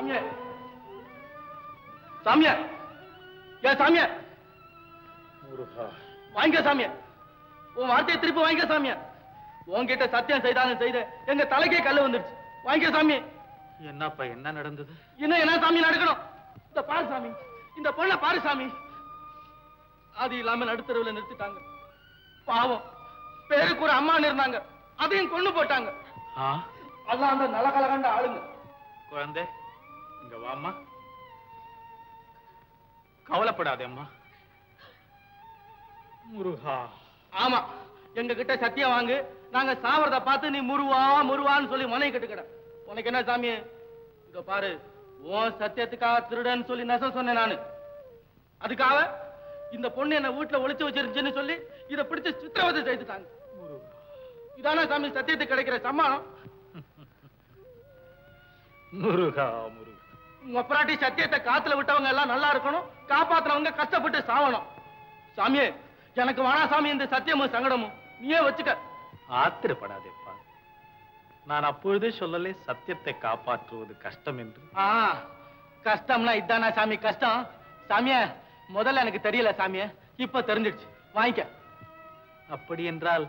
சாமியே சாமியே ஏ சாமியே முருகா வாங்க சாமியே உன் வார்த்தையை திருப்பி வாங்க சாமியே உன்கிட்ட சத்தியம் செய்தாலும் செய்த எங்க தலைக்கே கல்லு வந்துருச்சு வாங்க சாமி என்னப்பா என்ன நடந்தது இன்னும் என்ன சாமி நடக்கணும் இந்த பாரு சாமி இந்த பொண்ணை பாரு சாமி அது இல்லாம நடுத்தருவில் நிறுத்திட்டாங்க பாவம் பேருக்கு ஒரு அம்மா இருந்தாங்க அதையும் கொண்டு போட்டாங்க அதான் அந்த நலகலகண்ட ஆளுங்க குழந்தை இங்க வாம்மா கவலைப்படாதே அம்மா முருகா ஆமா எங்க கிட்ட சத்தியம் வாங்கு நாங்க சாவறத பார்த்து நீ முருவா முருவான்னு சொல்லி மனை கட்டுக்கட உனக்கு என்ன சாமி இங்க பாரு உன் சத்தியத்துக்காக திருடன்னு சொல்லி நெச சொன்னேன் நானு அதுக்காக இந்த பொண்ணு என்ன வீட்டுல ஒளிச்சு வச்சிருந்துச்சுன்னு சொல்லி இதை பிடிச்சு சித்திரவதை செய்துட்டாங்க இதான சாமி சத்தியத்துக்கு கிடைக்கிற சம்மானம் முருகா முருகா உங்க பிராட்டி சத்தியத்தை காத்துல விட்டவங்க எல்லாம் நல்லா இருக்கணும் காப்பாத்துறவங்க கஷ்டப்பட்டு சாவணும் சாமியே எனக்கு வேணா சாமி இந்த சத்தியமும் சங்கடமும் நீயே வச்சுக்க ஆத்திரப்படாதேப்பா நான் அப்பொழுதே சொல்லலே சத்தியத்தை காப்பாற்றுவது கஷ்டம் என்று கஷ்டம்னா இதானா சாமி கஷ்டம் சாமிய முதல்ல எனக்கு தெரியல சாமிய இப்ப தெரிஞ்சிடுச்சு வாங்கிக்க அப்படி என்றால்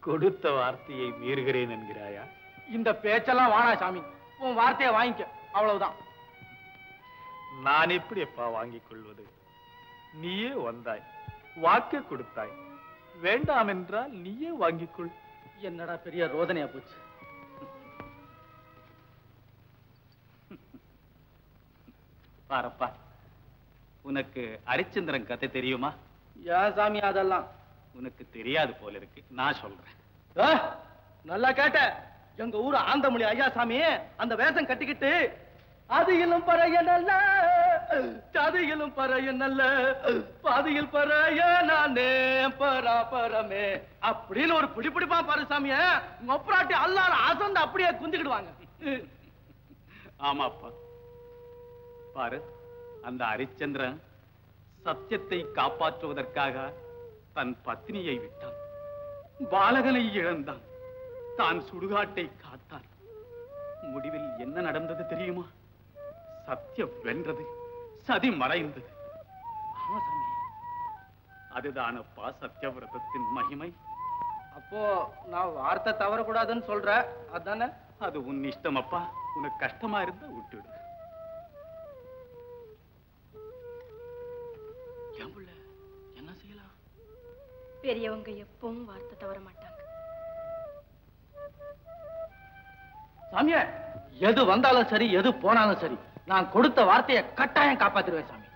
கொடுத்த வார்த்தையை மீறுகிறேன் என்கிறாயா இந்த பேச்செல்லாம் வாணா சாமி உன் வார்த்தையை வாங்கிக்க அவ்வளவுதான் நான் எப்படி எப்பா வாங்கிக் கொள்வது நீயே வந்தாய் வாக்கு கொடுத்தாய் வேண்டாம் என்றால் நீயே வாங்கிக் கொள் என்னடா பெரிய ரோதனையா போச்சு பாரப்பா உனக்கு ஹரிச்சந்திரன் கதை தெரியுமா ஏன் சாமி அதெல்லாம் உனக்கு தெரியாது போல இருக்கு நான் சொல்றேன் நல்லா கேட்ட எங்க ஊரு ஆந்தமொழி ஐயா சாமி அந்த வேஷம் கட்டிக்கிட்டு அதிலும் பறைய நல்ல சதியிலும் பறைய நல்ல பாதியில் பறைய நானே பராபரமே அப்படின்னு ஒரு பிடிப்பிடிப்பா பாரு சாமிய மொப்பராட்டி எல்லாரும் அசந்து அப்படியே குந்திக்கிடுவாங்க ஆமாப்பா பாரு அந்த ஹரிச்சந்திரன் சத்தியத்தை காப்பாற்றுவதற்காக தன் பத்னியை விட்டான் பாலகனை இழந்தான் தான் சுடுகாட்டை காத்தான் முடிவில் என்ன நடந்தது தெரியுமா சத்தியம் வென்றது சதி மறைந்தது அதுதானப்பா சத்தியவிரதத்தின் மகிமை அப்போ நான் வார்த்தை தவறக்கூடாதுன்னு சொல்ற அதானே அது உன் இஷ்டம் அப்பா உனக்கு கஷ்டமா இருந்தா விட்டுடு என்ன செய்யலாம் பெரியவங்க எப்பவும் வார்த்தை தவற மாட்டாங்க சாமிய எது வந்தாலும் சரி எது போனாலும் சரி நான் கொடுத்த வார்த்தையை கட்டாயம் காப்பாத்திருவேன் சாமி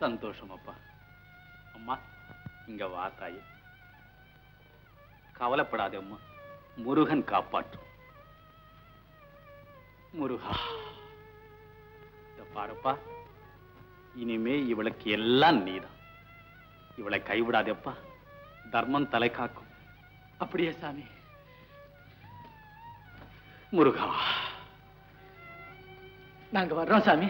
சந்தோஷம் அப்பா அம்மா இங்க வாத்தாயே கவலைப்படாதே அம்மா முருகன் காப்பாற்றும் முருகா பாருப்பா இனிமே இவளுக்கு எல்லாம் நீதான் இவளை கைவிடாதேப்பா தர்மம் தலை காக்கும் அப்படியே சாமி முருகா நாங்க வர்றோம் சாமி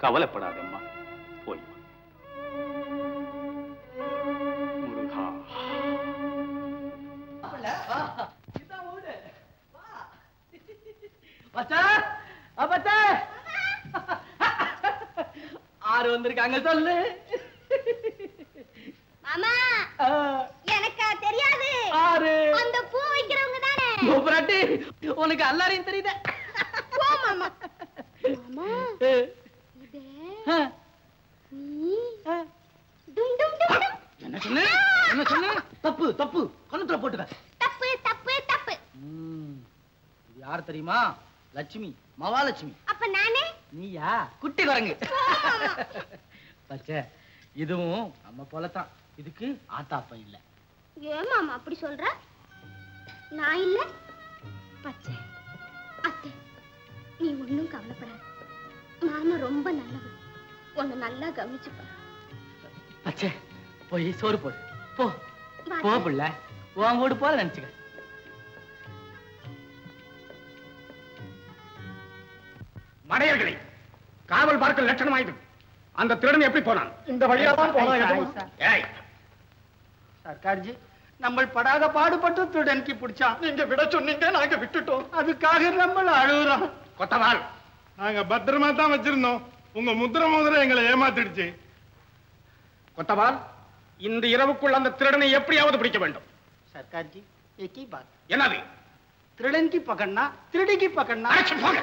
கவலைப்படாதம்மா போய் முருகா ஆறு வந்திருக்காங்க சொல்லு மாமா எனக்கு தெரியாது ஆறு அந்த பூ வைக்கிறவங்க தானே கோபுராட்டி உனக்கு எல்லாரையும் தெரியுது போ மாமா மாமா இதே நீ டும் டும் டும் என்ன சொன்ன என்ன சொன்ன தப்பு தப்பு கண்ணத்துல போட்டுக்க தப்பு தப்பு தப்பு இது யார் தெரியுமா லட்சுமி மகாலட்சுமி அப்ப நானே நீயா குட்டி குரங்கு பச்சை இதுவும் நம்ம போலதான் இதுக்கு ஆத்தாப்ப இல்ல ஏன் மாமா அப்படி சொல்ற நான் இல்ல பச்சை அத்தை நீ ஒண்ணும் கவலைப்படாத மாமா ரொம்ப நல்லவன் உன்னை நல்லா கவனிச்சுப்பா பச்சை போய் சோறு போடு போ போ புள்ள உன் வீடு போல நினைச்சுக்க மடையர்களே காவல் பார்க்க லட்சணமாயிது அந்த திருடன் எப்படி போனான் இந்த வழியா தான் போனான் ஏய் सरकार जी நம்ம படாத பாடுபட்டு திருடனுக்கு பிடிச்சான். நீங்க விட சொன்னீங்க, நாங்க விட்டுட்டோம். அதுக்காக நம்ம அழுகுறோம். கொத்தவால், நாங்க பத்திரமா தான் வச்சிருந்தோம். உங்க முதிரை எங்களை ஏமாத்திடுச்சு. கொத்தவால், இந்த இரவுக்குள் அந்த திருடனை எப்படியாவது பிடிக்க வேண்டும். सरकार जी एक ही बात, என்னது? திருடன் की पकड़ना திருடி की पकड़ना. அழைச்சு போங்க.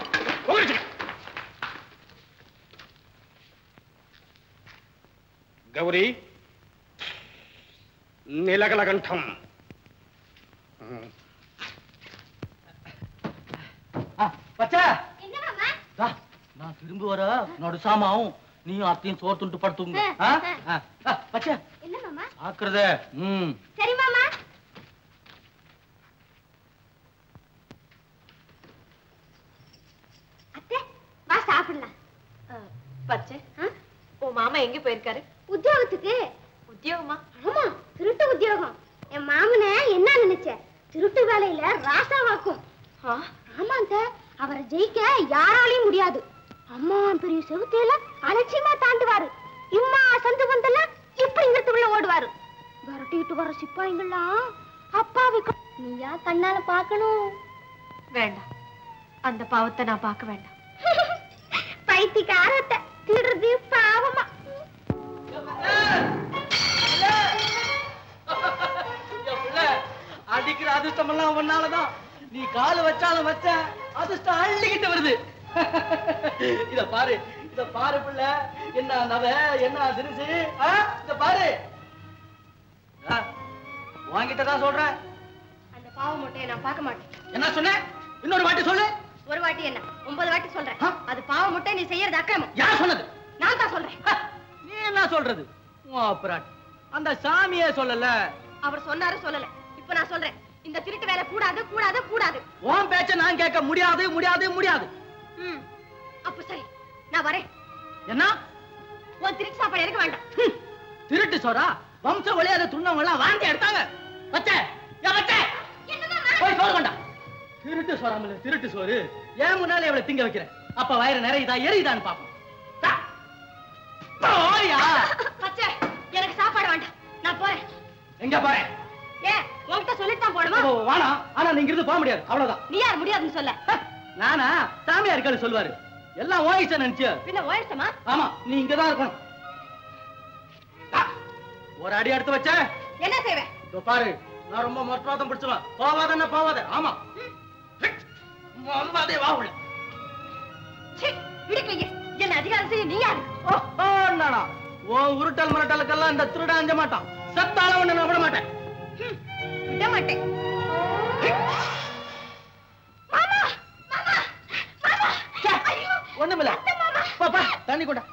உங்களுக்கு கௌரி, நிலகலகண்டம். பச்சை என்ன மாமா? நான் திரும்ப வர நடு சாமாவும் நீயும் அத்தையும் சோறு துண்டு படுத்துங்க. பச்சை என்ன மாமா? ஆக்குறத. சரி மாமா. அத்தை வா சாப்பிடலாம். பச்சை உன் மாமா எங்க போயிருக்காரு? உத்தியோகத்துக்கு. உத்தியோகமா? ஆமா, திருட்டு உத்தியோகம். என் மாமன என்ன நினைச்ச? திருட்டு வேலையில ராசாவாக்கும். ஆமாங்க, அவரை ஜெயிக்க யாராலையும் முடியாது. அம்மா பெரிய செவுத்தையில அலட்சியமா தாண்டுவாரு. இம்மா சந்து வந்தெல்லாம் இப்படி இங்கத்துக்குள்ள ஓடுவாரு. விரட்டிட்டு வர சிப்பாய்ங்கெல்லாம் அப்பாவி நீயா கண்ணால பாக்கணும். வேண்டாம், அந்த பாவத்தை நான் பார்க்க வேண்டாம். பைத்தியக்காரத்தை திருடுறது பாவமா. அடிக்கிற அதிர்ஷ்டம் எல்லாம் உன்னாலதான். நீ காலு வச்சாலும் வச்ச அதிர்ஷ்டம் அள்ளிக்கிட்டு வருது. இத பாரு, இத பாரு பிள்ள, என்ன நவ, என்ன திருசு. இத பாரு, வாங்கிட்டதான் சொல்றேன். அந்த பாவ மூட்டையை நான் பார்க்க மாட்டேன். என்ன சொன்ன? இன்னொரு வாட்டி சொல்லு. ஒரு வாட்டி என்ன 9 வாட்டி சொல்றேன். அது பாவ மூட்டை, நீ செய்யறது அக்கிரமம். யார் சொன்னது? நான் தான் சொல்றேன். நீ என்ன சொல்றது? அந்த சாமியே சொல்லல. அவர் சொன்னாரு சொல்லல. இப்ப நான் சொல்றேன், இந்த திருட்டு வேலை கூடாது கூடாது கூடாது. உன் பேச்ச நான் கேட்க முடியாது முடியாது முடியாது. அப்ப சரி, நான் வரேன். என்ன? உன் திருட்டு சாப்பாடு எனக்கு வேண்டாம். திருட்டு சோறா? வம்ச வழியாத துண்ணவங்க எல்லாம் வாந்தி எடுத்தாங்க. பச்சை போய் சோறு கொண்டா. திருட்டு சோறாமல திருட்டு சோறு. ஏன் முன்னால எவ்வளவு திங்க வைக்கிறேன். அப்ப வயிறு நிறையுதா எரியுதான்னு பாப்போம். பச்சை, எனக்கு சாப்பாடு வேண்டாம். நான் போறேன். எங்க போறேன்? ஏன் உன்கிட்ட சொல்லிட்டு தான் போடுமா? வானா, ஆனா நீங்க இருந்து போக முடியாது. அவ்வளவுதான். நீ யார் முடியாதுன்னு சொல்ல? நானா? சாமியார் சொல்லுவாரு. எல்லாம் ஓயிச நினைச்சு. பின்ன ஓயசமா? ஆமா, நீ இங்கதான் இருக்கணும். ஒரு அடி எடுத்து வச்ச என்ன செய்வேன்? பாரு, நான் ரொம்ப மொத்தவாதம் பிடிச்சுவேன். போவாதன்னா போவாத. ஆமா, வா உள்ள. என்ன அதிகாரம் செய்ய நீ யாரு? நானா? ஓ உருட்டல் மிரட்டலுக்கெல்லாம் இந்த திருட அஞ்ச மாட்டான். சத்தால ஒண்ணு நான் விட மாட்டேன். விட மாட்டேன். ஒண்ணுமில்ல. பாப்பா தண்ணி கொண்டா.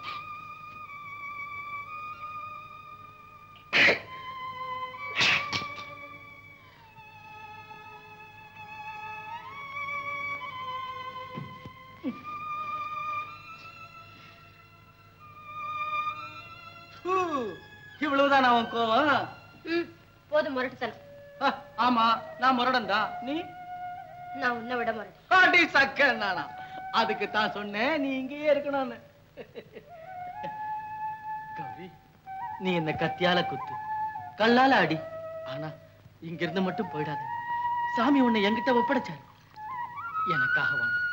இவ்வளவுதான் அவன் கோவம். போதும் முரட்டுத்தனம். ஆமா, நான் முரடன் தான். நீ? நான் உன்னை விட முரட்டு. அடி சக்க நானா? அதுக்கு தான் சொன்னேன் நீ இங்கேயே இருக்கணும்னு. கௌரி, நீ என்ன கத்தியால குத்து, கல்லால அடி, ஆனா இங்க இருந்து மட்டும் போயிடாத. சாமி உன்னை என்கிட்ட ஒப்படைச்சாரு. எனக்காக வேணும்,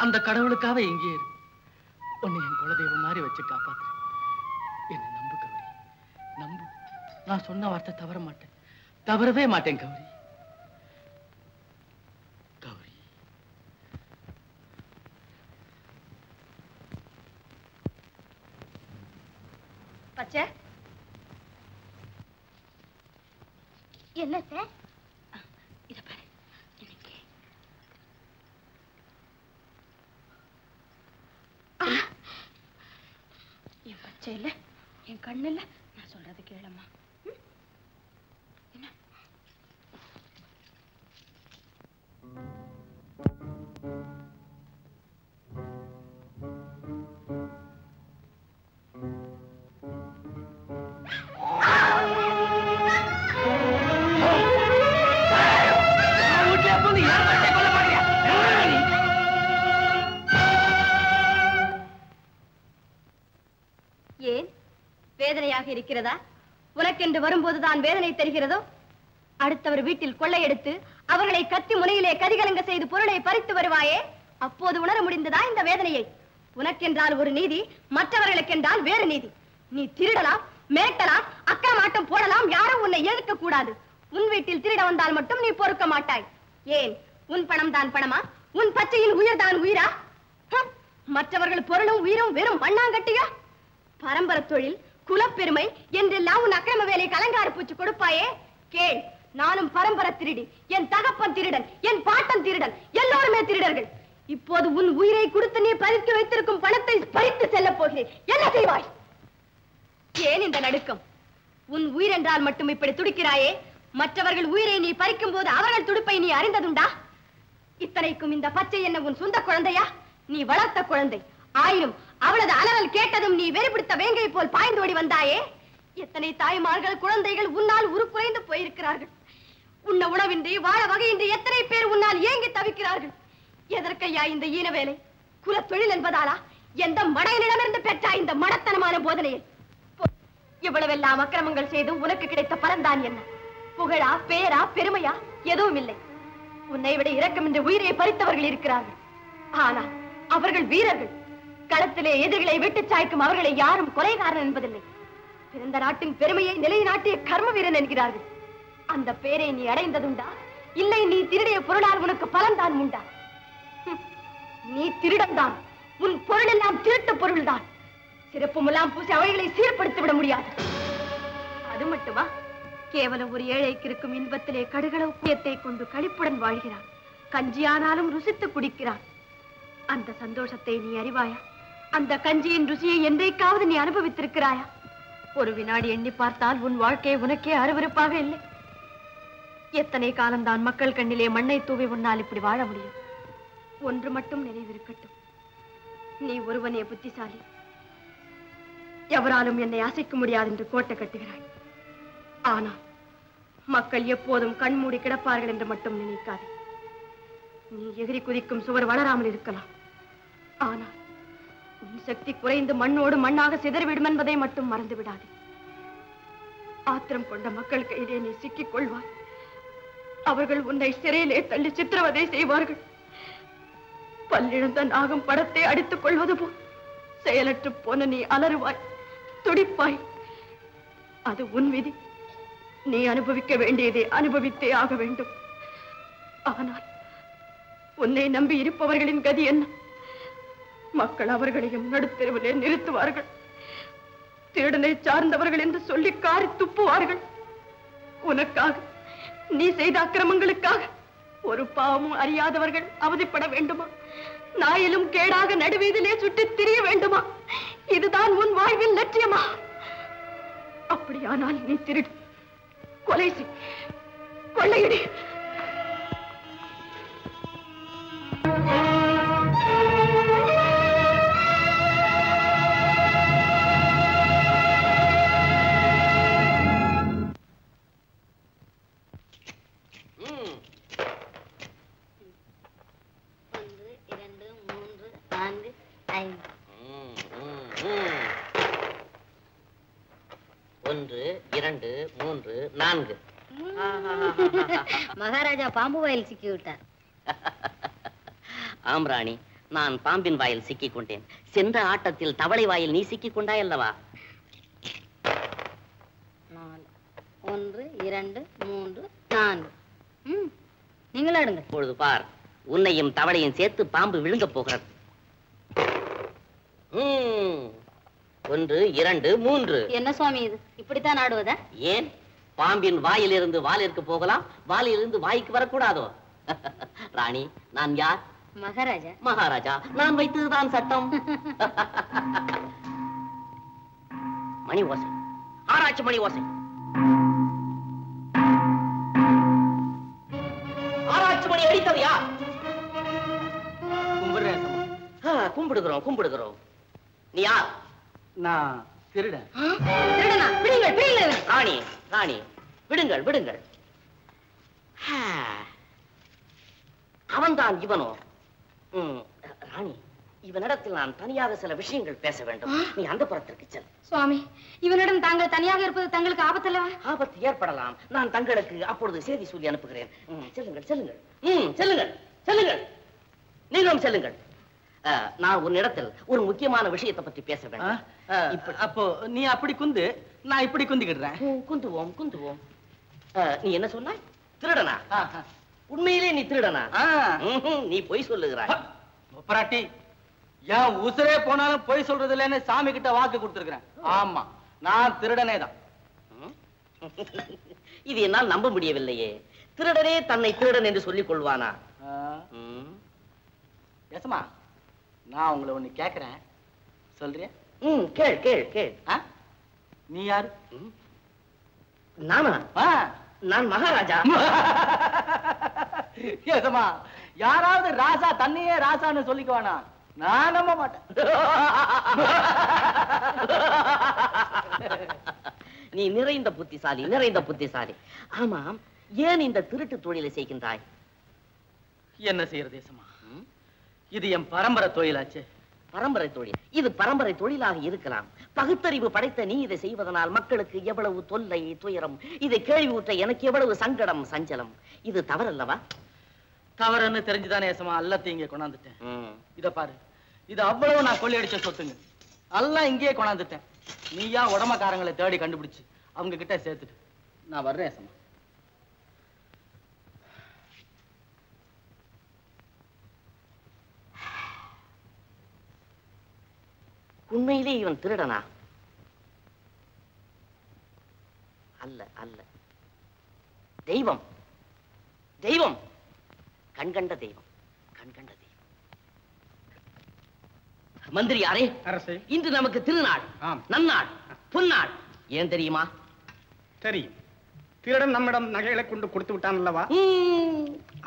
அந்த கடவுளுக்காக இங்கே இரு. உன்னை என் குலதெய்வம் மாதிரி வச்சு காப்பாத்து. என்ன நம்பு கௌரி, நம்பு. நான் சொன்ன வார்த்தை தவற மாட்டேன், தவறவே மாட்டேன் கௌரி. கௌரி, பச்சை என்ன சார்? இத பாரு, எனக்கு என் பச்சை இல்ல, என் கண்ணு இல்ல. நான் சொல்றது கேளம்மா. என்ன? ஏன் வேதனையாக இருக்கிறதா? உனக்கென்று வரும்போதுதான் வேதனை தெரிகிறதோ? அடுத்தவர் வீட்டில் கொள்ளையெடுத்து அவர்களை கத்தி முனையிலே கதிகலங்க செய்து பொருளை பறித்து வருவாயே, அப்போது உணர முடிந்ததா இந்த வேதனையை? உனக்கென்றால் ஒரு நீதி, மற்றவர்களுக்கென்றால் வேறு நீதி. நீ திருடலாம், மிரட்டலாம், அக்கரமாட்டம் போடலாம், யாரும் உன்னை எதிர்க்க கூடாது. உன் வீட்டில் திருட வந்தால் மட்டும் நீ பொறுக்க மாட்டாய். ஏன், உன் பணம் தான் பணமா? உன் பச்சையின் உயிர் தான் உயிரா? மற்றவர்கள் பொருளும் உயிரும் வெறும் மண்ணாங்கட்டியா? பரம்பரை தொழில், குலப்பெருமை என்றெல்லாம் உன் அக்கிரம வேலை கலங்கார பூச்சி கொடுப்பாயே. கேள், நானும் பரம்பரை திருடி, என் தகப்பன் திருடன், என் பாட்டன் திருடன், எல்லோருமே திருடர்கள். இப்போது உன் உயிரை கொடுத்து நீ பறித்து வைத்திருக்கும் பணத்தை பறித்து செல்ல போகிறேன். என்ன செய்வாய்? ஏன் இந்த நடுக்கம்? உன் உயிர் என்றால் மட்டும் இப்படி துடிக்கிறாயே, மற்றவர்கள் உயிரை நீ பறிக்கும் போது அவர்கள் துடிப்பை நீ அறிந்ததுண்டா? இத்தனைக்கும் இந்த பச்சை என்ன உன் சொந்த குழந்தையா? நீ வளர்த்த குழந்தை. ஆயினும் அவளது அலறல் கேட்டதும் நீ வெறிபிடித்த வேங்கை போல் பாய்ந்தோடி வந்தாயே. எத்தனை தாய்மார்கள், குழந்தைகள் உன்னால் உருக்குறைந்து போயிருக்கிறார்கள். உண்ண உணவின்றி, வாழ வகையின்றி எத்தனை பேர் உன்னால் ஏங்கி தவிக்கிறார்கள். எதற்கையா இந்த ஈன வேலை? குல தொழில் என்பதாலா? எந்த மடையனிடமிருந்து பெற்றா இந்த மடத்தனமான போதனையை? இவ்வளவெல்லாம் அக்கிரமங்கள் செய்து உனக்கு கிடைத்த பலன்தான் என்ன? புகழா, பேரா, பெருமையா? எதுவும் இல்லை. உன்னை விட இரக்கமின்றி உயிரை பறித்தவர்கள் இருக்கிறார்கள். ஆனால் அவர்கள் வீரர்கள். களத்திலே எதிரிகளை விட்டு சாய்க்கும் அவர்களை யாரும் கொலைகாரன் என்பதில்லை. பிறந்த நாட்டின் பெருமையை நிலைநாட்டிய கர்ம வீரன் என்கிறார்கள். அந்த பேரை நீ அடைந்ததுண்டா? இல்லை, நீ திருடிய பொருளால் உனக்கு பலன்தான் உண்டா? நீ திருடன்தான். உன் பொருள் எல்லாம் திருட்டு பொருள்தான். சிறப்புமெல்லாம் பூசி அவைகளை சீர்படுத்தி விட முடியாது. அது மட்டுமா? கேவலம் ஒரு ஏழைக்கு இருக்கும் இன்பத்திலே கடுகளவு புயத்தை கொண்டு களிப்புடன் வாழ்கிறான். கஞ்சியானாலும் ருசித்து குடிக்கிறான். அந்த சந்தோஷத்தை நீ அறிவாயா? அந்த கஞ்சியின் ருசியை என்றைக்காவது நீ அனுபவித்திருக்கிறாயா? ஒரு வினாடி எண்ணி பார்த்தால் உன் வாழ்க்கை உனக்கே அருவருப்பாக இல்லை. எத்தனை காலம்தான் மக்கள் கண்ணிலே மண்ணை தூவி உன்னால் இப்படி வாழ முடியும்? ஒன்று மட்டும் நினைவிருக்கட்டும், நீ ஒருவனே புத்திசாலி. எவராலும் என்னை அசைக்க முடியாது என்று கோட்டை கட்டுகிறாய். ஆனால் மக்கள் எப்போதும் கண்மூடி கிடப்பார்கள் என்று மட்டும் நினைக்காதே. நீ எதிரி குதிக்கும் சுவர் வளராமல் இருக்கலாம். ஆனால் உன் சக்தி குறைந்து மண்ணோடு மண்ணாக சிதறிவிடும் என்பதை மட்டும் மறந்து விடாதே. ஆத்திரம் கொண்ட மக்கள் கையிலே நீ சிக்கிக் கொள்வாய். அவர்கள் உன்னை சிறையிலே தள்ளி சித்திரவதை செய்வார்கள். பல்லிழந்த நாகம் படத்தை அடித்துக் கொள்வது போல் செயலற்று போன நீ அலறுவாய், துடிப்பாய். அது உன் விதி. நீ அனுபவிக்க வேண்டியதை அனுபவித்தே ஆக வேண்டும். ஆனால் உன்னை நம்பி இருப்பவர்களின் கதி என்ன? மக்கள் அவர்களையும் நடுத்தெருவிலே நிறுத்துவார்கள். திருடனை சார்ந்தவர்கள் என்று சொல்லி காரி துப்புவார்கள். உனக்காக, நீ செய்த அக்கிரமங்களுக்காக ஒரு பாவமும் அறியாதவர்கள் அவதிப்பட வேண்டுமா? நாயிலும் கேடாக நடுவீதிலே சுற்றித் திரிய வேண்டுமா? இதுதான் உன் வாழ்வின் லட்சியமா? அப்படியானால் நீ திருடு, கொலை செய், கொள்ளையடி. மகாராஜா பாம்பு வாயில் சிக்கி விட்டார். ஆம் ராணி, நான் பாம்பின் வாயில் சிக்கிக் கொண்டேன். சென்ற ஆட்டத்தில் தவளை வாயில் நீ சிக்கிக் கொண்டாய் அல்லவா? 1 2 3 4. நீங்கள் ஆடுங்க. இப்பொழுது பார், உன்னையும் தவளையும் சேர்த்து பாம்பு விழுங்க போகிறது. 1 2 3. என்ன சுவாமி இது? இப்படித்தான் ஆடுவதா? ஏன், பாம்பின் வாயிலிருந்து வாலிற்கு போகலாம், வாலிலிருந்து வாய்க்கு வரக்கூடாதோ? ராணி, நான் யார்? மகாராஜா. மகாராஜா, நான் வைத்ததுதான் சட்டம். மணி ஓசை, ஆராய்ச்சி மணி ஓசை. ஆராய்ச்சி மணி அடித்தது யார்? கும்பிடுகிறோம், கும்பிடுகிறோம். நீ யார்? நான் திருடன். திருடனா? பிடிங்கள், பிடிங்கள். ராணி, ராணி, விடுங்கள், விடுங்கள். அவன்தான் இவனோ? ராணி, இவனிடத்தில் நான் தனியாக சில விஷயங்கள் பேச வேண்டும். நீ அந்த புறத்திற்கு செல். சுவாமி, இவனிடம் தாங்கள் தனியாக இருப்பது தங்களுக்கு ஆபத்தல்லவா? ஆபத்து ஏற்படலாம். நான் தங்களுக்கு அப்பொழுது செய்தி சொல்லி அனுப்புகிறேன். செல்லுங்கள் செல்லுங்கள். செல்லுங்கள் செல்லுங்கள். நீங்களும் செல்லுங்கள். நான் ஒரு இடத்தில் ஒரு முக்கியமான விஷயத்தை பற்றி பேச வேண்டும். அப்போ நீ அப்படி குந்து, நான் இப்படி குந்திக்கிடுறேன். குந்துவோம் குந்துவோம். நீ என்ன சொன்னாய்? திருடனா? உண்மையிலே நீ திருடனா? நீ பொய் சொல்லுகிறாய். பாட்டி, என் உசுரே போனாலும் பொய் சொல்றது இல்லைன்னு சாமி கிட்ட வாக்கு கொடுத்திருக்கிறேன். ஆமா, நான் திருடனே தான். இது என்னால் நம்ப முடியவில்லையே. திருடனே தன்னை திருடன் என்று சொல்லிக் கொள்வானா? யசமா, நான் உங்களை ஒண்ணு கேக்குறேன், சொல்றியா? கேள் கேள் கேள். நீ யாரு? நானா? நான் மகாராஜா. யசமா, யாராவது ராசா தன்னையே ராசான்னு சொல்லிக்குவானா? நான் நம்ப மாட்டேன். நீ நிறைந்த புத்திசாலி, நிறைந்த புத்திசாலி. ஆமாம், ஏன் இந்த திருட்டு தொழிலை செய்கின்றாய்? என்ன செய்யறது யசமா? இது என் பரம்பரை தொழிலாச்சு. பரம்பரை தொழில்? இது பரம்பரை தொழிலாக இருக்கலாம். பகுத்தறிவு படைத்த நீ இதை செய்வதனால் மக்களுக்கு எவ்வளவு தொல்லை, துயரம். இதை கேள்வியுற்ற எனக்கு எவ்வளவு சங்கடம், சஞ்சலம். இது தவறல்லவா? தவறுன்னு தெரிஞ்சுதானே யசமா எல்லாத்தையும் இங்கே கொண்டாந்துட்டேன். இத பாரு, இது அவ்வளவு நான் கொள்ளையடிச்ச சொத்துங்க. எல்லாம் இங்கேயே கொண்டாந்துட்டேன். நீயா உடம்பக்காரங்களை தேடி கண்டுபிடிச்சு அவங்க கிட்ட சேர்த்துட்டு நான் வர்றேன் யசமா. உண்மையிலே இவன் திருடனா? அல்ல அல்ல. தெய்வம், தெய்வம், கண்கண்ட தெய்வம், கண்கண்ட தெய்வம். மந்திரி யாரே? அரசே, இன்று நமக்கு திருநாள், நன்னாள், பொன்னாள். ஏன் தெரியுமா? தெரியும். திருடன் நம்மிடம் நகைகளை கொண்டு கொடுத்து விட்டான் அல்லவா?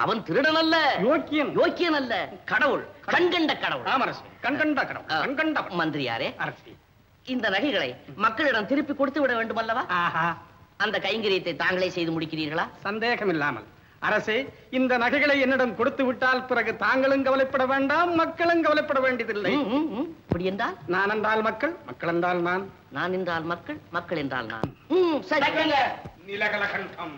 அவன் திருடன் அல்ல, யோக்கியன். யோக்கியன் அல்ல, கடவுள், கண்கண்ட கடவுள். ஆமரசே, கண்கண்ட கடவுள், கண்கண்ட. மந்திரியாரே, அரசே, இந்த நகைகளை மக்களிடம் திருப்பி கொடுத்து விட வேண்டும் அல்லவா? அந்த கைங்கரியத்தை தாங்களே செய்து முடிக்கிறீர்களா? சந்தேகம் இல்லாமல். அரசே, இந்த நகைகளை என்னிடம் கொடுத்து விட்டால் பிறகு தாங்களும் கவலைப்பட வேண்டாம், மக்களும் கவலைப்பட வேண்டியதில்லை. அப்படி என்றால்? நான் என்றால் மக்கள், மக்கள் என்றால் நான், நான் என்றால் மக்கள், மக்கள் என்றால் நான். நீலகலகண்டம்.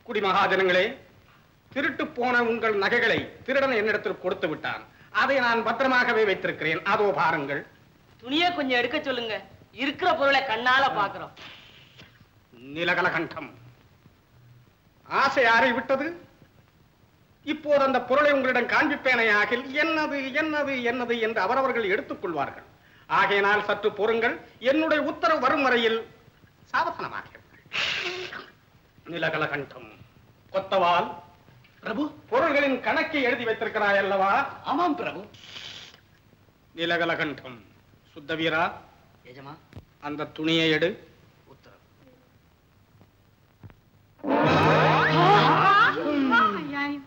குடிமகாஜனங்களே, திருட்டு போன உங்கள் நகைகளை திருடன் என்னிடத்தில் கொடுத்து விட்டான். அதை நான் பத்திரமாகவே வைத்திருக்கிறேன். அதோ பாருங்கள். துணியை கொஞ்சம் எடுக்க சொல்லுங்க, இருக்கிற பொருளை கண்ணால பாக்குறோம். நீலகலகண்டம், ஆசை ஆறி விட்டது. இப்போது அந்த பொருளை உங்களிடம் காண்பிப்பேனே ஆகில் என்னது என்னது என்னது என்று அவரவர்கள் எடுத்துக் கொள்வார்கள். ஆகையினால் சற்று பொறுங்கள். என்னுடைய உத்தரவு வரும் வரையில் சாவதானமாக. நீலகலகண்டம், கொத்தவால் பிரபு, பொருள்களின் கணக்கை எழுதி வைத்திருக்கிறாய் அல்லவா? ஆமாம் பிரபு. நீலகலகண்டம், சுத்த வீரா, எஜமா, அந்த துணியை எடு.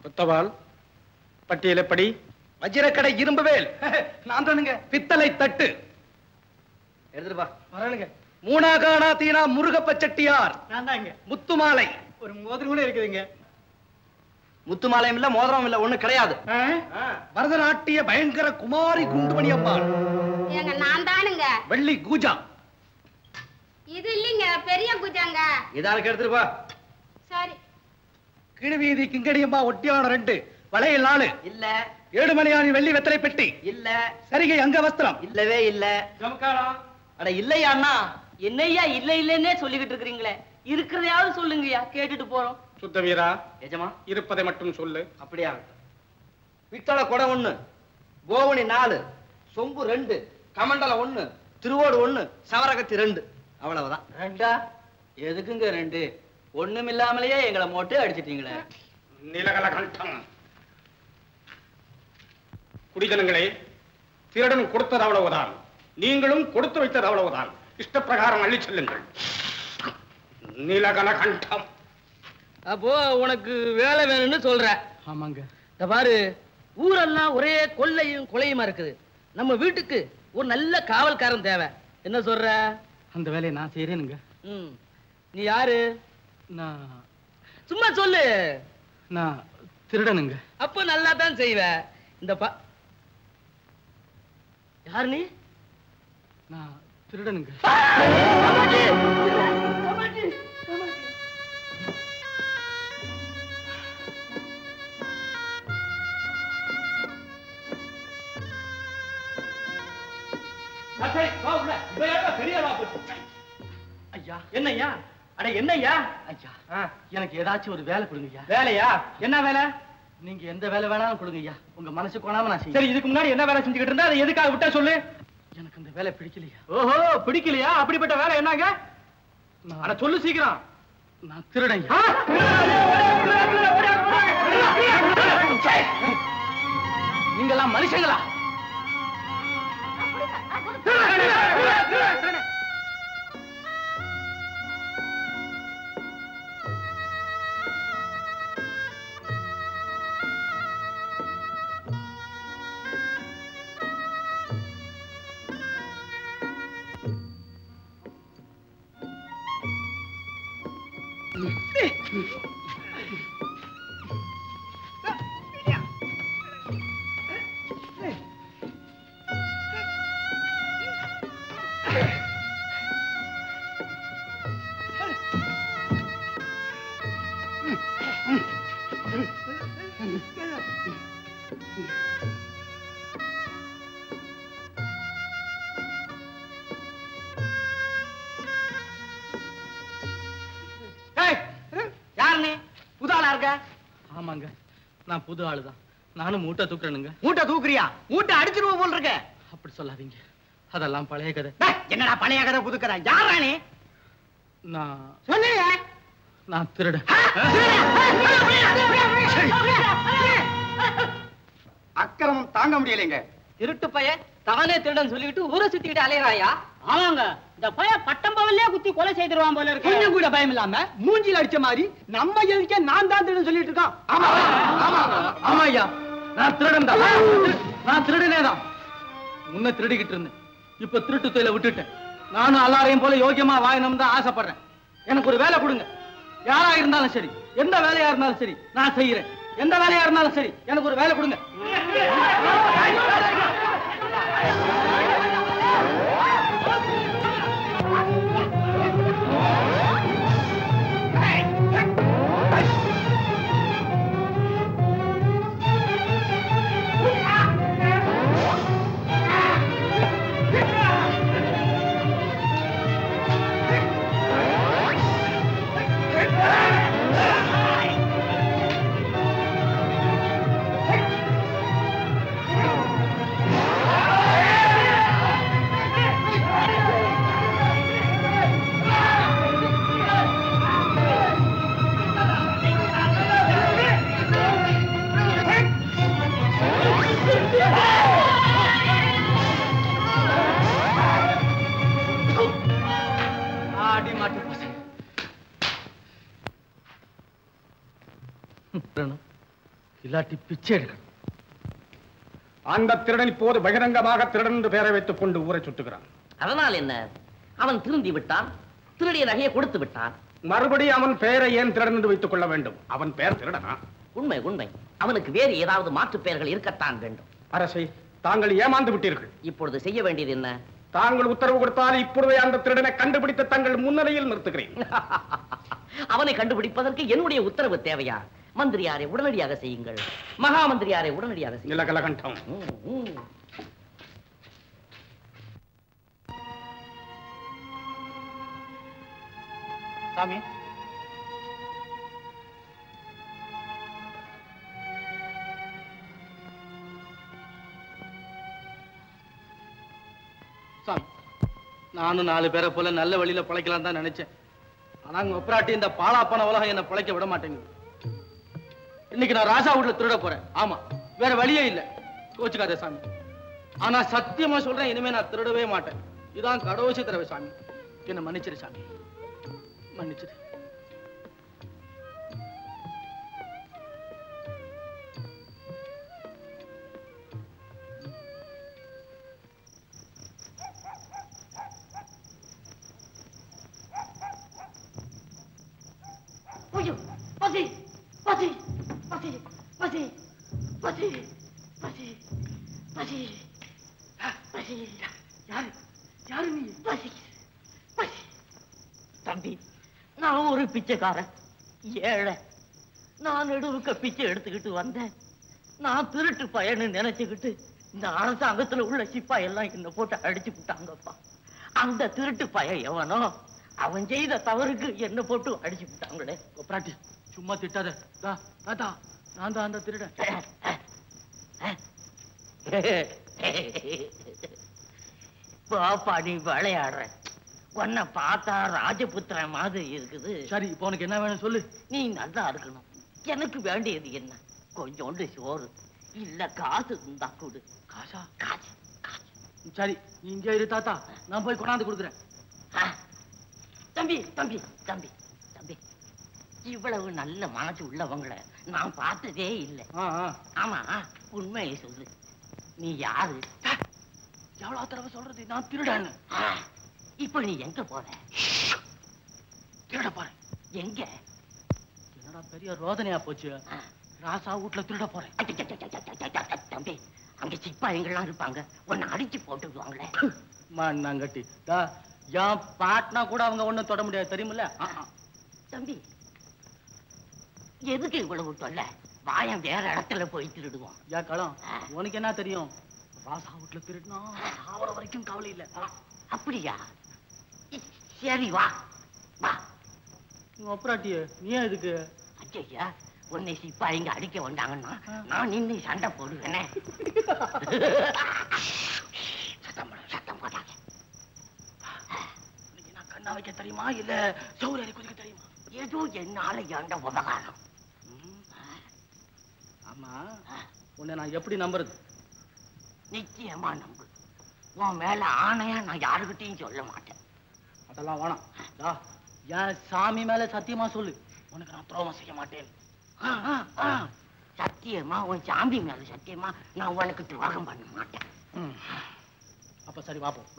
கொத்தவால், பட்டியலப்படி. வஜ்ரக்கடை இரும்புவேல் நான் தானுங்க. பித்தளை தட்டு எடுத்துட்டு வா. வரணுங்க. மூணாகானா தீனா முருகப்ப செட்டியார் நான் தாங்க. முத்துமாலை, ஒரு மோதிரம் கூட இருக்குதுங்க. முத்துமாலையும் இல்ல, மோதிரம் இல்ல, ஒண்ணு கிடையாது. பரதநாட்டிய பயங்கர குமாரி குண்டுமணி அம்மாள். ஏங்க நான் தானுங்க. வெள்ளி கூஜா. இது இல்லைங்க, பெரிய குஜாங்க. இதாளுக்கு எடுத்துட்டு வா. சரி. கிழவீதி கிங்கடியம்மா ஒட்டியான 2 வளையல் 4 இல்ல. ஏடுமலையாணி வெள்ளி வெத்தலை பெட்டி இல்ல. சரிகை அங்க வஸ்திரம் இல்லவே இல்ல. அட இல்லையா அண்ணா? என்னையா இல்ல இல்லன்னே சொல்லிக்கிட்டு இருக்கீங்களே, இருக்கிறதையாவது சொல்லுங்கய்யா, கேட்டுட்டு போறோம். சுத்த வீரா, எஜமா, இருப்பதை மட்டும் சொல்லு. அப்படியா? பித்தளை குடம் 1, கோவணி 4, சொம்பு 2, கமண்டலம் 1, திருவோடு 1, சவரகத்தி 2. அவ்வளவுதான். 2? எதுக்குங்க 2? ஒண்ணும் இல்லாமலேயே எங்களை மொட்டை அடிச்சிட்டீங்களே. நீலகலகண்டம், குடிஜனங்களே, திருடன் கொடுத்தது அவ்வளவுதான், நீங்களும் கொடுத்து வைத்தது அவ்வளவுதான். இஷ்டப்பிரகாரம் அள்ளி செல்லுங்கள். நீலகலகண்டம், அப்போ உனக்கு வேலை வேணும்னு சொல்ற? ஆமாங்க. இந்த பாரு, ஊரெல்லாம் ஒரே கொள்ளையும் கொலையுமா இருக்குது. நம்ம வீட்டுக்கு ஒரு நல்ல காவல்காரன் தேவை. என்ன சொல்ற? அந்த வேலையை நான் செய்யறேனுங்க. நீ யாரு? நான் சும்மா சொல்லு. நான் திருடனுங்க. அப்ப நல்லா தான் செய்வ. இந்த யாரு நீ? நான் திருடனுங்க. ஐயா என்னய்யா? அட என்னய்யா? ஐயா எனக்கு ஏதாச்சும் ஒரு வேலை கொடுங்கய்யா. வேலையா? என்ன வேலை? நீங்க எந்த வேலை வேணாலும் கொடுங்கய்யா. உங்க மனசு கோணாம நான் செய்ய. சரி, இதுக்கு முன்னாடி என்ன வேலை செஞ்சுக்கிட்டு இருந்தா அதை எதுக்காக விட்டா சொல்லு. எனக்கு அந்த வேலை பிடிக்கலையா. ஓஹோ, பிடிக்கலையா? அப்படிப்பட்ட வேலை என்னங்க? அட சொல்லு சீக்கிரம். நான் திருடன். நீங்கெல்லாம் மனுஷங்களா? யார் நீ? புது ஆளா இருக்க? ஆமாங்க, நான் புது ஆளுதான். நானும் மூட்டை தூக்குறேனுங்க. மூட்டை தூக்குறியா? மூட்டை அடிச்சிருவோம் போல் இருக்க. அப்படி சொல்லாதீங்க, அதெல்லாம் பழைய கதை. என்னடா பழைய கதை புது கதை? யாரா நீ? நான் சொன்னீங்க. நான் திருடன். அக்கிரமம் தாங்க முடியலைங்க. திருட்டு பைய தானே திருடன் சொல்லிட்டு ஊரை சுத்திக்கிட்டு அலையறாயா? ஆமாங்க, இந்த பைய பட்டம் பவல்லே குத்தி கொலை செய்திருவான் போல இருக்கு. கொஞ்சம் கூட பயம் இல்லாம மூஞ்சில அடிச்ச மாதிரி நம்ம எதுக்கே நான் தான் திருடன் சொல்லிட்டு இருக்கான். ஆமா ஆமா ஆமா ஐயா, நான் திருடன் தான். நான் திருடனே தான். முன்ன திருடிக்கிட்டு இருந்தேன், இப்ப திருட்டு தொழிலை விட்டுட்டேன். நானும் எல்லாரையும் போல யோகியமா வாயணும் தான் ஆசைப்படுறேன். எனக்கு ஒரு வேலை கொடுங்க. யாரா இருந்தாலும் சரி, எந்த வேலையா இருந்தாலும் சரி நான் செய்யறேன். எந்த வேலையா இருந்தாலும் சரி எனக்கு ஒரு வேலை கொடுங்க. இல்லாட்டி பிச்சை எடுக்கணும். அந்த திருடன் இப்போது பகிரங்கமாக திருடன் என்று பெயரை வைத்துக் கொண்டு ஊரை சுட்டுகிறான். அதனால் என்ன? அவன் திருந்தி விட்டான், திருடிய நகையை கொடுத்து விட்டான். மறுபடியும் அவன் பெயரை ஏன் திருடன் என்று வைத்துக் கொள்ள வேண்டும்? அவன் பெயர் திருடனா? உண்மை உண்மை. அவனுக்கு வேறு ஏதாவது மாற்று பெயர்கள் இருக்கத்தான் வேண்டும். அரசை, தாங்கள் ஏமாந்து விட்டீர்கள். இப்பொழுது செய்ய வேண்டியது என்ன? தாங்கள் உத்தரவு கொடுத்தால் இப்பொழுதே அந்த திருடனை கண்டுபிடித்து தங்கள் முன்னிலையில் நிறுத்துகிறேன். அவனை கண்டுபிடிப்பதற்கு என்னுடைய உத்தரவு தேவையா? மந்திரியாரை உடனடியாக செய்யுங்கள். மகா மந்திரியாரை உடனடியாக செய்யுங்கள். நீலகண்டகம், சாமி, சாமி, நானும் 4 பேரை போல நல்ல வழியில பிழைக்கலாம் தான் நினைச்சேன். ஆனா உங்க ஒப்பராட்டி இந்த பாலாப்பான உலகம் என்ன பிழைக்க விட மாட்டேங்குது. இன்னைக்கு நான் ராசா வீட்டுல திருட போறேன். ஆமா, வேற வழியே இல்ல. கோச்சுக்காதே சாமி. ஆனா சத்தியமா சொல்றேன், இனிமே நான் திருடவே மாட்டேன். இதான் கடவுச்சி தரவே சாமி. என்ன மன்னிச்சிரு சாமி, மன்னிச்சிரு. பசி பசி பசி. பசி பசி பசி பசி பசி யாரு யாரு நீ பசி பசி தம்பி நான் ஒரு பிச்சைக்காரன் ஏழை நான் நடுவுக்க பிச்சை எடுத்துக்கிட்டு வந்தேன் நான் திருட்டு பையன்னு நினைச்சுக்கிட்டு இந்த அரசாங்கத்துல உள்ள சிப்பாய் எல்லாம் என்ன போட்டு அடிச்சு விட்டாங்கப்பா அந்த திருட்டு பையன் எவனோ அவன் செய்த தவறுக்கு என்ன போட்டு அடிச்சு விட்டாங்களே கொப்பராட்டி சும்மா திட்டாத தாத்தா நான் தான் அந்த திருடன் பாப்பா நீ விளையாடுற உன்னை பார்த்தா ராஜபுத்திரன் மாதிரி இருக்குது சரி இப்போ உனக்கு என்ன வேணும் சொல்லு நீ நல்லா இருக்கணும் எனக்கு வேண்டியது என்ன கொஞ்சோண்டு சோறு இல்ல காசு இருந்தா கொடு காசா காசு சரி நீ இங்கே இரு தாத்தா நான் போய் கொண்டாந்து கொடுக்குறேன் தம்பி தம்பி தம்பி தம்பி இவ்வளவு நல்ல மனசு உள்ளவங்களை நான் பார்த்ததே இல்லை ஆமா உண்மையை சொல்லு நீ யாரு எவ்வளவு தடவை சொல்றது நான் திருடான்னு இப்ப நீ எங்க போற திருட போறேன் எங்க என்னடா பெரிய ரோதனையா போச்சு ராசா வீட்டுல திருட போறேன் தம்பி அங்க சிப்பாய்கள்லாம் இருப்பாங்க உன்னை அடிச்சு போட்டுடுவாங்களே மண்ணாங்கட்டி என் பாட்னா கூட அவங்க ஒண்ணும் தொட முடியாது தெரியுமில்ல தம்பி எதுக்கு இவ்வளவு தொல்லை வாயம் வேற இடத்துல போய் திருடுவோம் ஏன் களம் உனக்கு என்ன தெரியும் ராசா வீட்டுல திருடுனா சாவர வரைக்கும் கவலை இல்ல அப்படியா சரி வா வா ஒப்பராட்டிய நீ ஏன் இதுக்கு ஐயா உன்னை சிப்பாய்ங்க அடிக்க வந்தாங்கன்னா நான் நின்று சண்டை போடுவேனே சத்தம் போட்டாங்க நான் கண்ணா வைக்க தெரியுமா இல்ல சௌரிய குதிக்க தெரியுமா ஏதோ என்னால ஏண்ட உபகாரம் ஆமா உன்னை நான் எப்படி நம்புறது நிச்சயமா நம்பு உன் மேல ஆணையா நான் யாருக்கிட்டையும் சொல்ல மாட்டேன் அதெல்லாம் வேணாம் என் சாமி மேல சத்தியமா சொல்லு உனக்கு நான் துரோகம் செய்ய மாட்டேன் சத்தியமா உன் சாமி மேல சத்தியமா நான் உனக்கு துரோகம் பண்ண மாட்டேன் அப்ப சரி பாப்போம்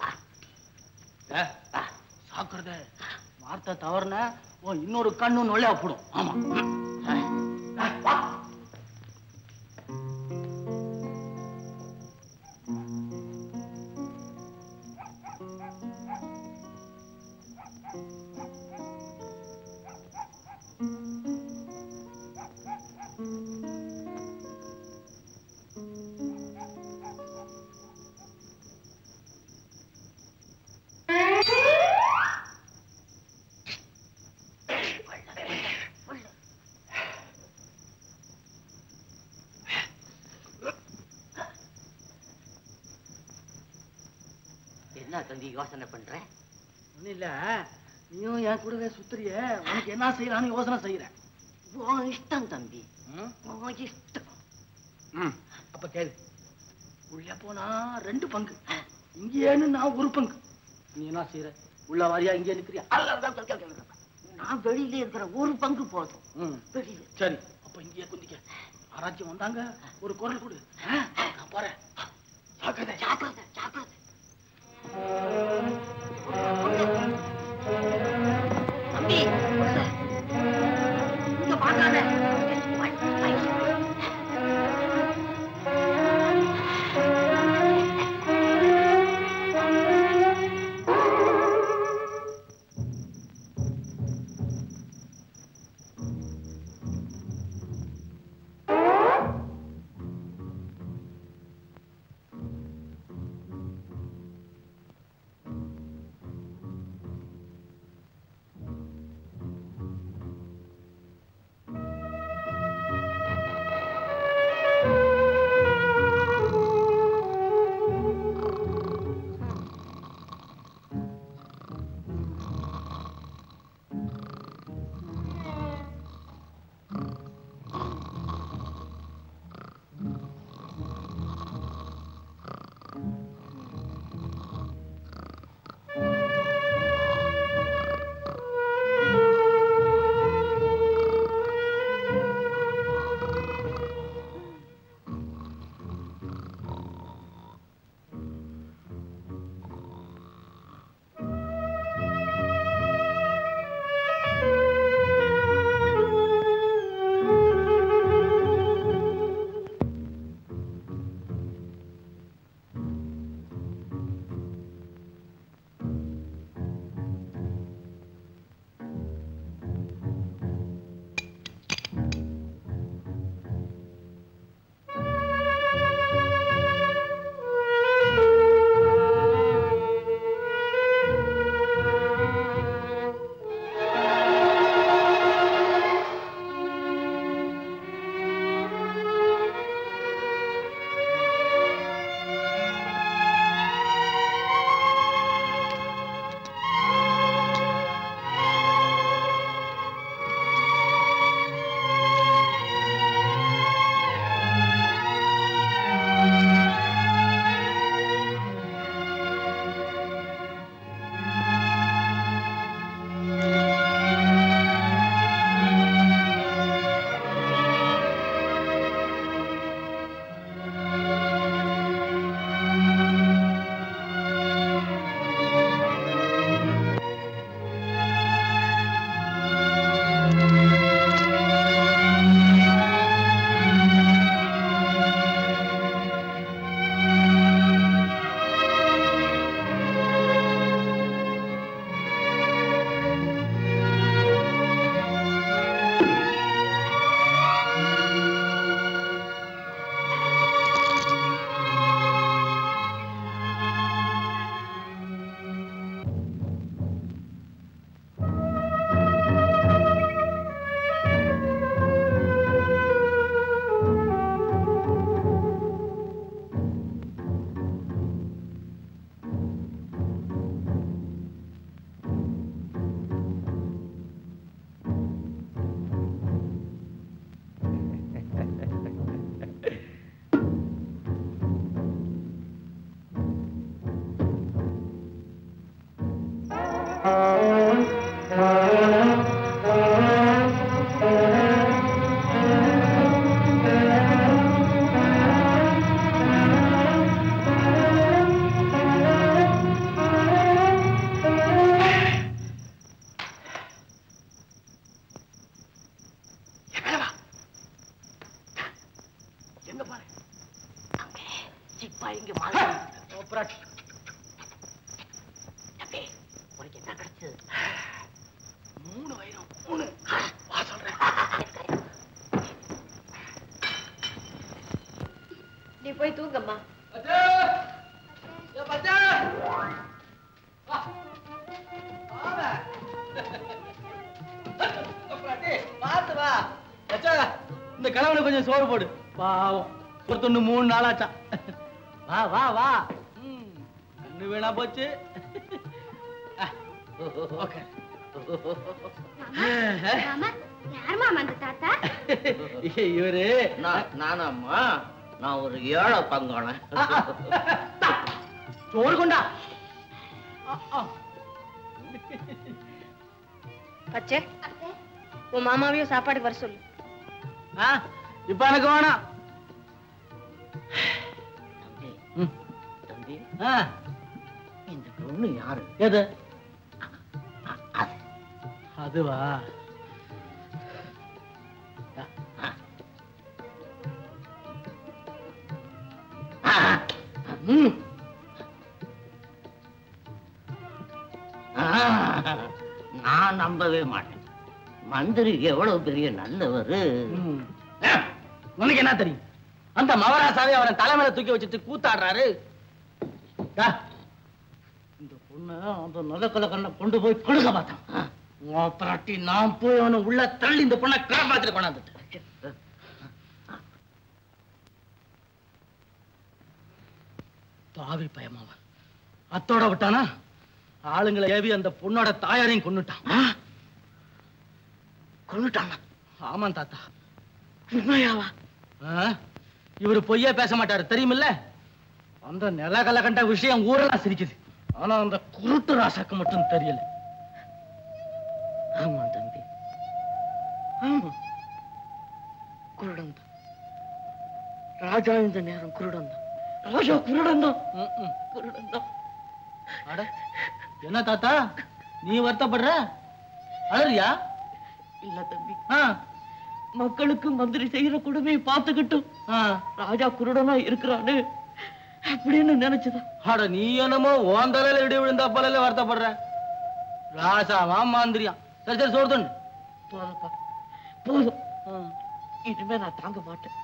சாக்குறத வார்த்தை தவறுன உன் இன்னொரு கண்ணு நொல்லையா போடும் ஆமா என்ன தம்பி யோசனை பண்ற ஒண்ணு இல்ல நீயும் என் கூடவே சுத்துறிய உனக்கு என்ன செய்யலான்னு யோசனை செய்யறேன் உன் இஷ்டம் தம்பி உன் இஷ்டம் அப்ப கேளு உள்ள போனா 2 பங்கு இங்கேன்னு நான் ஒரு பங்கு நீ என்ன செய்யற உள்ள வாரியா இங்கே நிக்கிறியா நான் வெளியில இருக்கிற ஒரு பங்கு போதும் வெளியில சரி அப்ப இங்கேயே குந்திக்க ஆராய்ச்சி வந்தாங்க ஒரு குரல் கொடு நான் போறேன் ஜாக்கிரதை ஜாக்கிரதை ஜாக்கிரதை தம்பி இங்க பார்க்காத இங்க மாதிரி தம்பி, உனக்கு என்ன கிடைச்சது? 3 வைரம் 3. வா சொல்றேன். நீ போய் தூங்கம்மா. பாத்து வா. இந்த கிழவனை கொஞ்சம் சோறு போடு. பாவம் ஒருத்தொன்னு 3 நாளாச்சா. வா வா வா. கண்ணு வீணா போச்சு. மாமா, யார் மாமா அந்த தாத்தா? இவரு நானாம்மா, நான் ஒரு ஏழை பங்கான. சோறு கொண்டா. பச்சை, உன் மாமாவையும் சாப்பாடுக்கு வர சொல்லு. இப்ப எனக்கு வேணாம். தம்பி, இந்த பொண்ணு யாரு? எது? அதுவா? நான் நம்பவே மாட்டேன். மந்திரி எவ்வளவு பெரிய நல்லவரு. உனக்கு என்ன தெரியும்? அந்த மவராசாவே அவரை தலைமையில தூக்கி வச்சுட்டு கூத்தாடுறாரு. இந்த பொண்ணு அந்த நலக்கல கண்ணை கொண்டு போய் கொடுக்க பார்த்தான். பிராட்டி நான் போய் அவனை உள்ள தள்ளி இந்த பொண்ணை காப்பாத்திட்டு கொண்டாந்துட்டேன். பாவி பயமாவன் அத்தோட விட்டானா, ஆளுங்களை ஏவி அந்த பொண்ணோட தாயாரையும் கொன்னுட்டான். கொன்னுட்டான்? ஆமாம் தாத்தா. உண்மையாவா? இவரு பொய்யே பேச மாட்டாரு தெரியுமில்ல. அந்த நிலகல கண்ட விஷயம் ஊரெல்லாம் சிரிக்குது. ஆனா அந்த குருட்டு ராசாக்கு மட்டும் தெரியல. ஆமா தம்பி, ஆமா. குருடந்தான் ராஜா. இந்த நேரம் குருடந்தான். ராஜா குருடந்தான். குருடந்தான். அட என்ன தாத்தா நீ வருத்தப்படுற? அழறியா? இல்ல தம்பி, மக்களுக்கு மந்திரி செய்யற கொடுமையை பார்த்துக்கிட்டும் ராஜா குருடனா இருக்கிறான்னு அப்படின்னு நினைச்சுதான். அட நீ என்னமோ உன் தலையில இடி விழுந்தா போல வருத்தப்படுற. ராசாவா மாந்திரியா? சரி சரி சோறு தண்டு. போதப்பா போதும். இனிமே நான் தாங்க மாட்டேன்.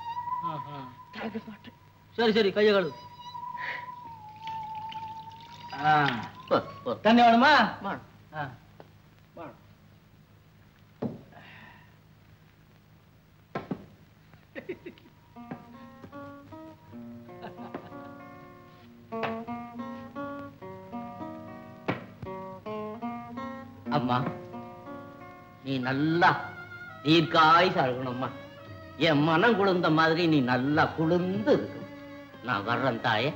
தாங்க மாட்டேன். சரி சரி கைய கழுவு. தண்ணி வேணுமா? அம்மா, நீ நல்லா தீர்க்காயுசா இருக்கணும்மா. என் மனம் குளிர்ந்த மாதிரி நீ நல்லா குளிர்ந்து இருக்கணும். நான் வர்றேன் தாயே.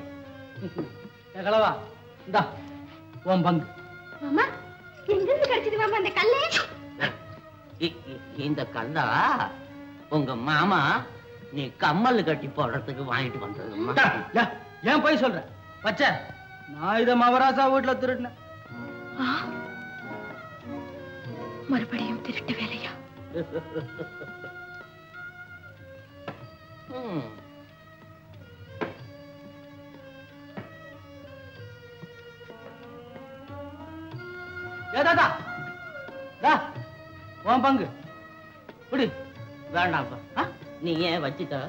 கலவா இந்தா உன் பங்கு. மாமா, எங்கிருந்து கிடைச்சது மாமா அந்த கல்லு? இந்த கல்லா உங்க மாமா நீ கம்மல் கட்டி போடுறதுக்கு வாங்கிட்டு வந்ததும்மா. ஏன் போய் சொல்ற? பச்சை, நான் இத மவராசா வீட்டுல திருடினேன். மறுபடியும் திருட்டு வேலையா? ஏதாதா உன் பங்கு குடி. வேண்டாம்ப்பா, நீ ஏன் வச்சுக்க,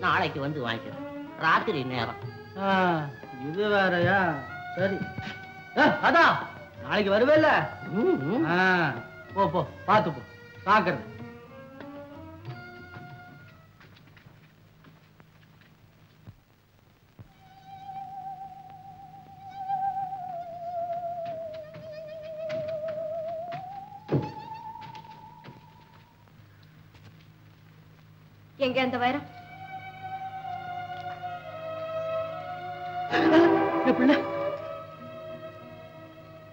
நாளைக்கு வந்து வாங்கிக்கிறேன். ராத்திரி நேரம். இது வேறயா? சரி அதான் நாளைக்கு வருவேல்ல. போ போ, பாத்து போ. பாக்குறது எங்க அந்த வைரம்?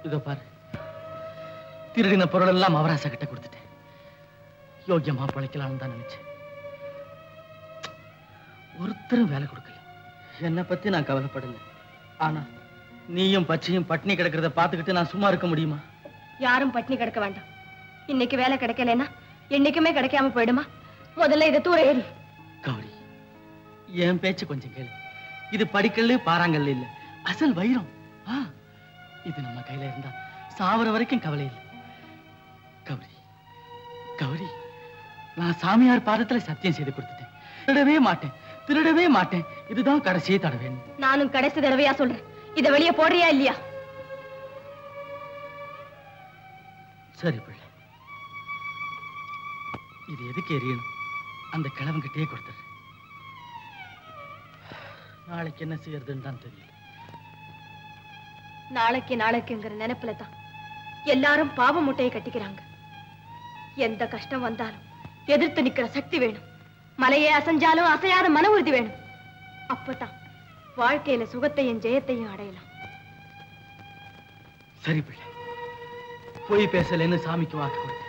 இதோ பாரு, திருடின பொருள் எல்லாம் மவராசா கிட்ட கொடுத்துட்டேன். யோக்கியமா பிழைக்கலாம்னு தான் நினைச்சேன். ஒருத்தரும் வேலை கொடுக்கல. என்னை பத்தி நான் கவலைப்படல. ஆனா நீயும் பச்சையும் பட்னி கிடக்கிறத பாத்துக்கிட்டு நான் சும்மா இருக்க முடியுமா? யாரும் பட்னி கிடக்க வேண்டாம். இன்னைக்கு வேலை கிடைக்கலன்னா என்னைக்குமே கிடைக்காம போயிடுமா? முதல்ல இதை தூர ஏறி. கௌரி, என் பேச்சு கொஞ்சம் கேளு. இது படிக்கல்லு பாறாங்கல்ல இல்ல, அசல் வைரம். இது நம்ம கையில இருந்தா சாவர வரைக்கும் கவலை இல்லை. கௌரி, கௌரி, நான் சாமியார் பாதத்துல சத்தியம் செய்து கொடுத்துட்டேன். திருடவே மாட்டேன், திருடவே மாட்டேன். இதுதான் கடைசியே தடவை. நானும் கடைசி தடவையா சொல்றேன், இதை வெளியே போடுறியா இல்லையா? சரி பிள்ளை, இது எதுக்கு எரியணும்? அந்த கிழவங்கிட்டே கொடுத்துரு. நாளைக்கு என்ன செய்யறதுன்னு தான் தெரியல. நாளைக்கு நாளைக்குங்கிற நினைப்புல தான் எல்லாரும் பாவ முட்டையை கட்டிக்கிறாங்க. எந்த கஷ்டம் வந்தாலும் எதிர்த்து நிக்கிற சக்தி வேணும். மலையே அசைஞ்சாலும் அசையாத மன உறுதி வேணும். அப்பதான் வாழ்க்கையில சுகத்தையும் ஜெயத்தையும் அடையலாம். சரி பிள்ளை, போய் பேசலன்னு சாமிக்கு வாக்கு கொடுத்தேன்.